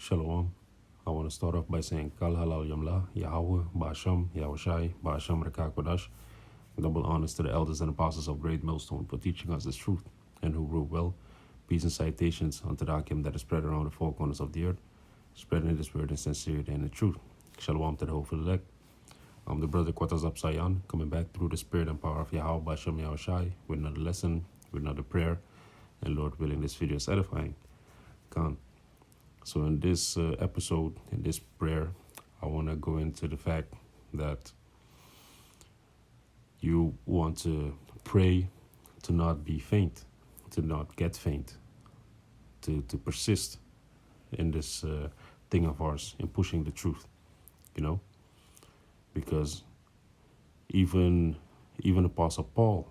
Shalom. I want to start off by saying Kal Halal Yamla, Yahweh, Ba'asham, Yahushai, Ba'asham Rekak. Double honors to the elders and apostles of Great Millstone for teaching us this truth and who rule well. Peace and citations unto the Akim that is spread around the four corners of the earth, spreading this word in sincerity and in truth. Shalom to the whole elect. I'm the brother Quatazab Sayan, coming back through the spirit and power of Yahweh, Ba'asham, Yahushai, with another lesson, with another prayer, and Lord willing, this video is edifying. Khan. So in this episode, in this prayer, I want to go into the fact that you want to pray to not be faint, to not get faint, to persist in this thing of ours, in pushing the truth, because even Apostle Paul,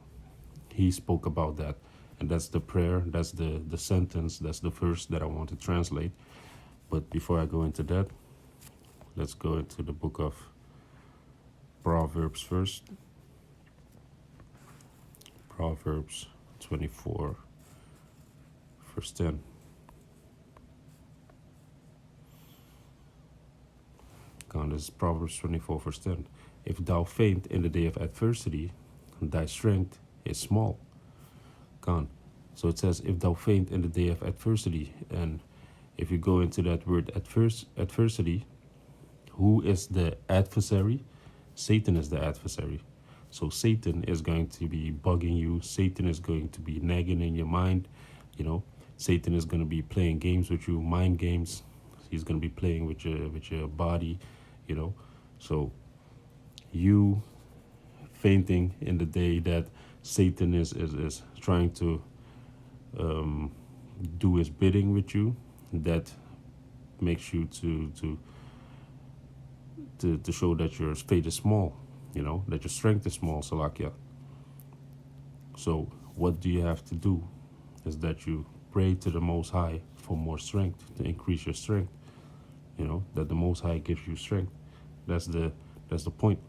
he spoke about that. And that's the prayer, that's the sentence, that's the verse that I want to translate. But before I go into that, let's go into the book of Proverbs first. Proverbs 24, verse 10. This is Proverbs 24, verse 10. If thou faint in the day of adversity, thy strength is small. So it says, if thou faint in the day of adversity. And if you go into that word adversity, who is the adversary? Satan is the adversary. So Satan is going to be bugging you. Satan is going to be nagging in your mind. Satan is going to be playing games with you, mind games. He's going to be playing with your body, So you fainting in the day that Satan is trying to do his bidding with you, that makes you to show that your faith is small, that your strength is small, Salakia. So what do you have to do is that you pray to the Most High for more strength, to increase your strength, that the Most High gives you strength. That's the point,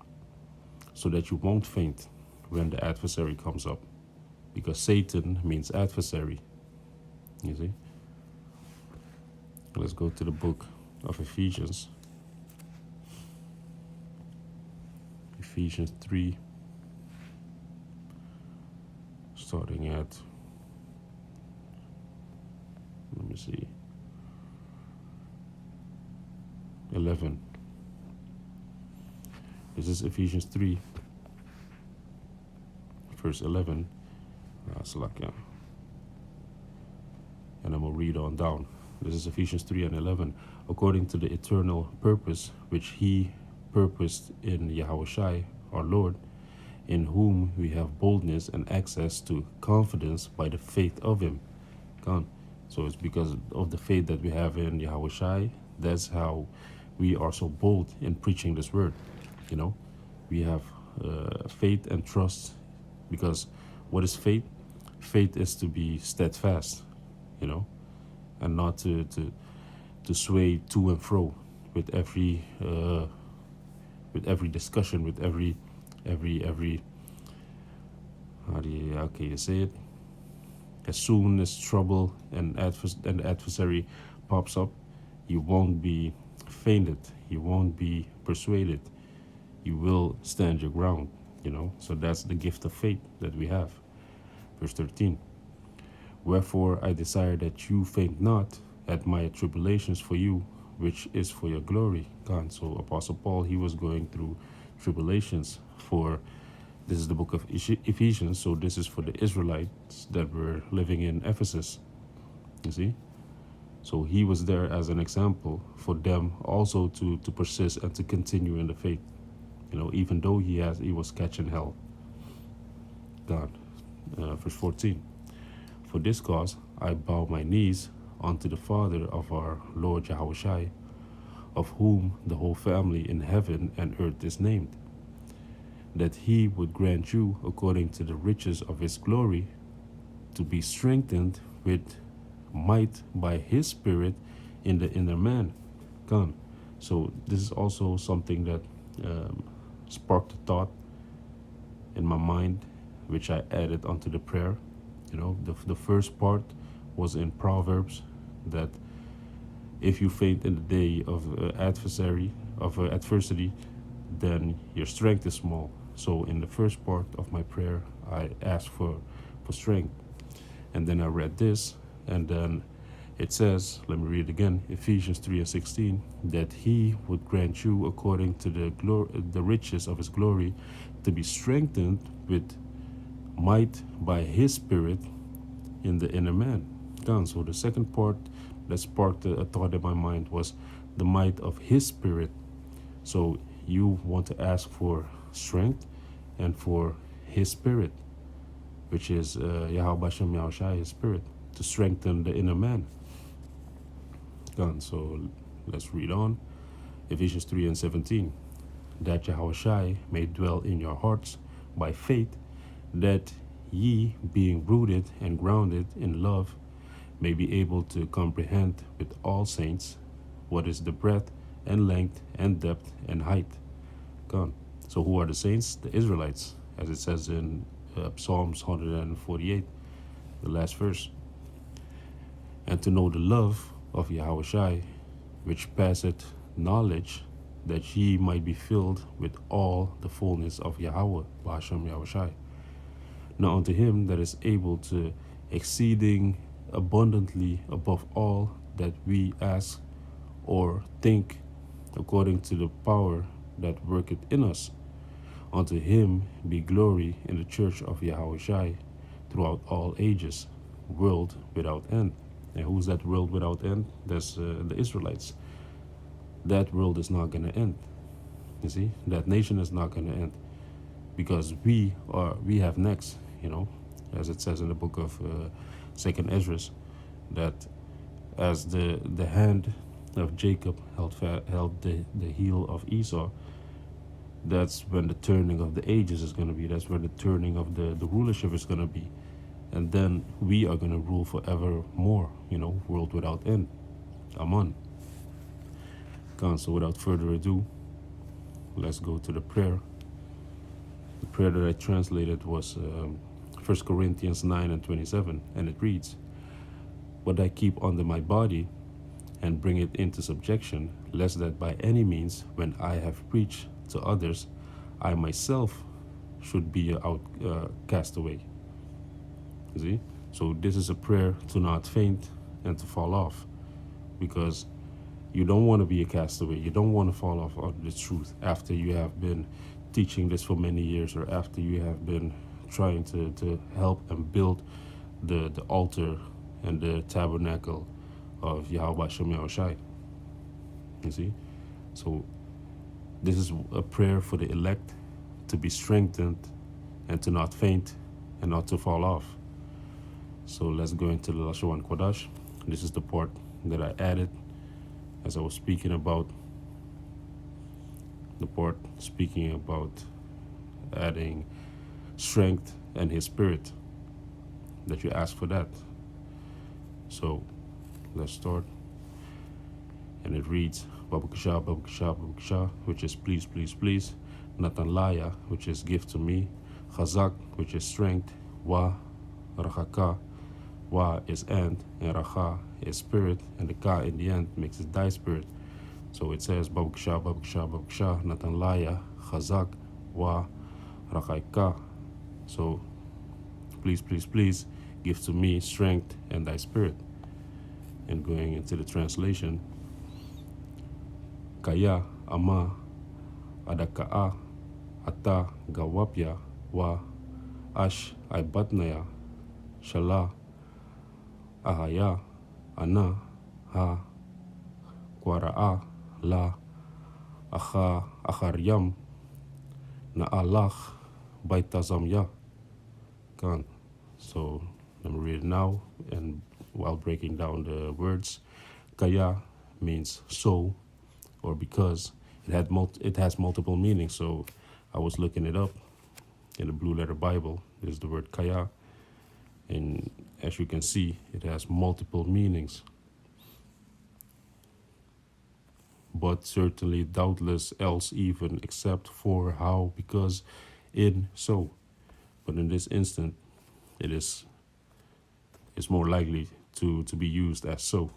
so that you won't faint when the adversary comes up, because Satan means adversary, you see. Let's go to the book of Ephesians. Ephesians 3, starting at, let me see, 11. This is Ephesians 3, verse 11. And I'm going to read on down. This is Ephesians 3 and 11. According to the eternal purpose which he purposed in Yahushai, our Lord, in whom we have boldness and access to confidence by the faith of him. So it's because of the faith that we have in Yahushai. That's how we are so bold in preaching this word. We have faith and trust, because what is faith? Faith is to be steadfast, and not to sway to and fro with every discussion, with every how can you say it? As soon as trouble and the adversary pops up, you won't be fainted, you won't be persuaded, you will stand your ground, So that's the gift of faith that we have. Verse 13. Wherefore I desire that you faint not at my tribulations for you, which is for your glory. So Apostle Paul, he was going through tribulations for, this is the book of Ephesians, so this is for the Israelites that were living in Ephesus, you see. So he was there as an example for them also to persist and to continue in the faith, even though he was catching hell. Verse 14. For this cause I bow my knees unto the Father of our Lord Yahushai, of whom the whole family in heaven and earth is named, that he would grant you, according to the riches of his glory, to be strengthened with might by his Spirit in the inner man. So this is also something that sparked a thought in my mind, which I added onto the prayer. The first part was in Proverbs, that If you faint in the day of adversity, then your strength is small. So in the first part of my prayer, I asked for strength. And then I read this, and then it says, let me read it again, Ephesians 3:16, that he would grant you according to the riches of his glory to be strengthened with might by his spirit in the inner man. Done. So the second part that sparked a thought in my mind was the might of his spirit. So you want to ask for strength and for his spirit, which is 𝐻𝐻𝐵 his spirit, to strengthen the inner man. Done. So let's read on. Ephesians 3:17, that Yahushua may dwell in your hearts by faith, that ye, being rooted and grounded in love, may be able to comprehend with all saints what is the breadth and length and depth and height. Gone. So who are the saints? The Israelites, as it says in Psalms 148, the last verse. And to know the love of Yahushua, which passeth knowledge, that ye might be filled with all the fullness of Yahweh, Ba'ashem Yahushua. Now unto him that is able to exceeding abundantly above all that we ask or think, according to the power that worketh in us, unto him be glory in the church of Yahushua throughout all ages, world without end. And who's that world without end? That's the Israelites. That world is not going to end. You see, that nation is not going to end, because we have next. As it says in the book of Second Ezra, that as the hand of Jacob held the heel of Esau, that's when the turning of the ages is going to be. That's when the turning of the rulership is going to be. And then we are going to rule forevermore, world without end. Amen. So without further ado, let's go to the prayer. The prayer that I translated was 1 Corinthians 9:27, and it reads, what I keep under my body and bring it into subjection, lest that by any means, when I have preached to others, I myself should be a castaway. See? So this is a prayer to not faint and to fall off, because you don't want to be a castaway. You don't want to fall off on the truth after you have been teaching this for many years, or after you have been trying to help and build the altar and the tabernacle of Yahweh Shem Yahushai. You see? So this is a prayer for the elect to be strengthened and to not faint and not to fall off. So let's go into the Lashon Kodash. This is the part that I added as I was speaking about adding strength and his spirit, that you ask for that. So let's start. And it reads, Babaqasha Babaqasha Babaqasha, which is please, please, please. Nathanlaya, which is give to me. Chaazaq, which is strength. Rawchaaka, Wa is and Racha is spirit, and the Ka in the end makes it thy spirit. So it says Babaqasha Babaqasha Babaqasha, Nathanlaya, Chaazaq, Wa Rawchaaka. So please, please, please give to me strength and thy spirit. And going into the translation, Kaya Ahma-ahdakaah Ahtha-gawapya wa ahshibadnawa Shalaah-ahhayah qawaraah la ahchaaryam Naahlach Bitazamya. So let me read it now, and while breaking down the words, Kaya means so or because. It has multiple meanings. So I was looking it up in the Blue Letter Bible. There's the word Kaya, and as you can see, it has multiple meanings. But certainly, doubtless, else, even, except, for, how, because, in, so. But in this instant, it's more likely to be used as so.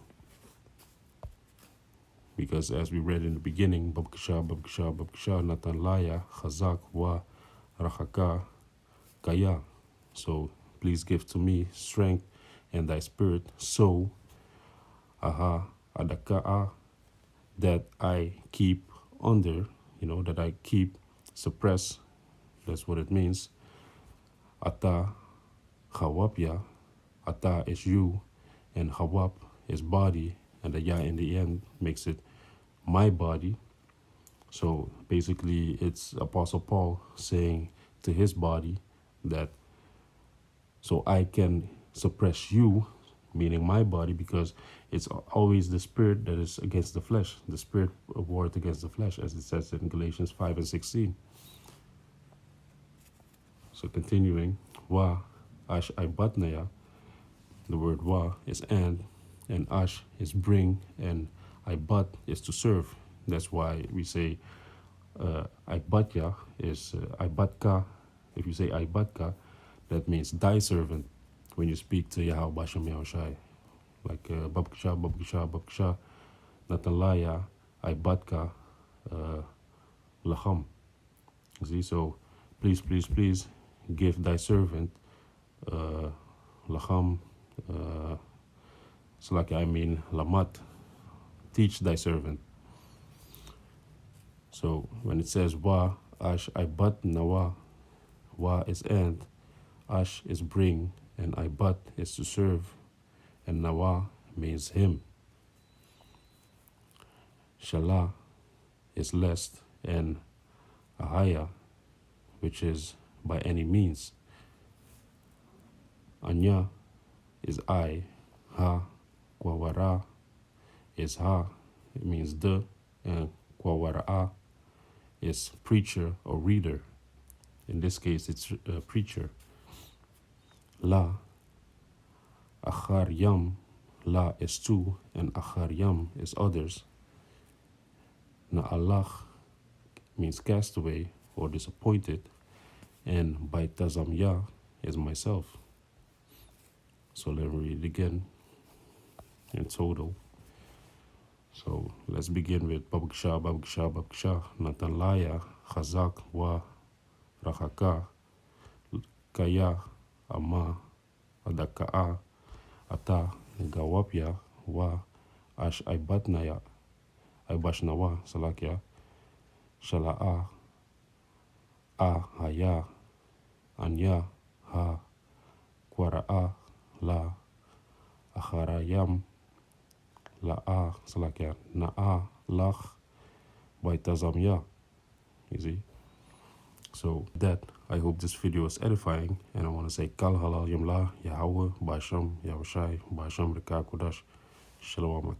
because as we read in the beginning, Babaqasha Babaqasha Babaqasha Nathanlaya Chaazaq wa Rawchaaka Kaya. So please give to me strength and thy spirit, so Ahma-ahdakaah, that I keep under, that I keep suppress. That's what it means. Ahtha-gawapya, Ahtha is you, and 𝐬𐤐� is body, and the ya in the end makes it my body. So basically it's Apostle Paul saying to his body that so I can suppress you, meaning my body, because it's always the spirit that is against the flesh. The spirit warred against the flesh, as it says in Galatians 5:16. So continuing, ahshibadnawa, the word wa is and ash is bring, and 𝐻𝐻𝐵 is to serve. That's why we say 𝐻𝐻𝐵 is 𝐻𝐻𝐵. If you say 𝐻𝐻𝐵, that means thy servant when you speak to 𝐀𐤌 like Babaqasha Babaqasha Babaqasha Nathanlaya 𝐻𝐻𝐵 𝐁𝐰. See, so please give thy servant 𝐁𝐰 lamat, teach thy servant. So when it says wa ahshibadnawa, wa is and, ash is bring, and 𝐻𝐻𝐵 is to serve, and nawa means him. Shalaah is lest, and ahhayah, which is by any means. Ahnya is I, qawaraah is ha, it means the, and qawaraah is preacher or reader. In this case, it's preacher. ahchaaryam, la is two, and ahchaaryam is others. Naahlach means castaway or disappointed, and Bitazamya is myself. So let me read it again in total. So let's begin with Babaqasha Babaqasha Babaqasha Nathanlaya Chaazaq wa Rawchaaka Kaya Ahma-ahdakaah Ahtha-gawapya wa ahshibadnawa Shalaah-ahhayah Ahnya qawaraah la ahchaaryam Naahlach Bitazamya. You see? So that, I hope this video is edifying, and I want to say 𝐔𐐻𝐿 𝐻𝐷𝐊 𝐬𝐻𝐷 𝐵𝐻𝐻 Shalom.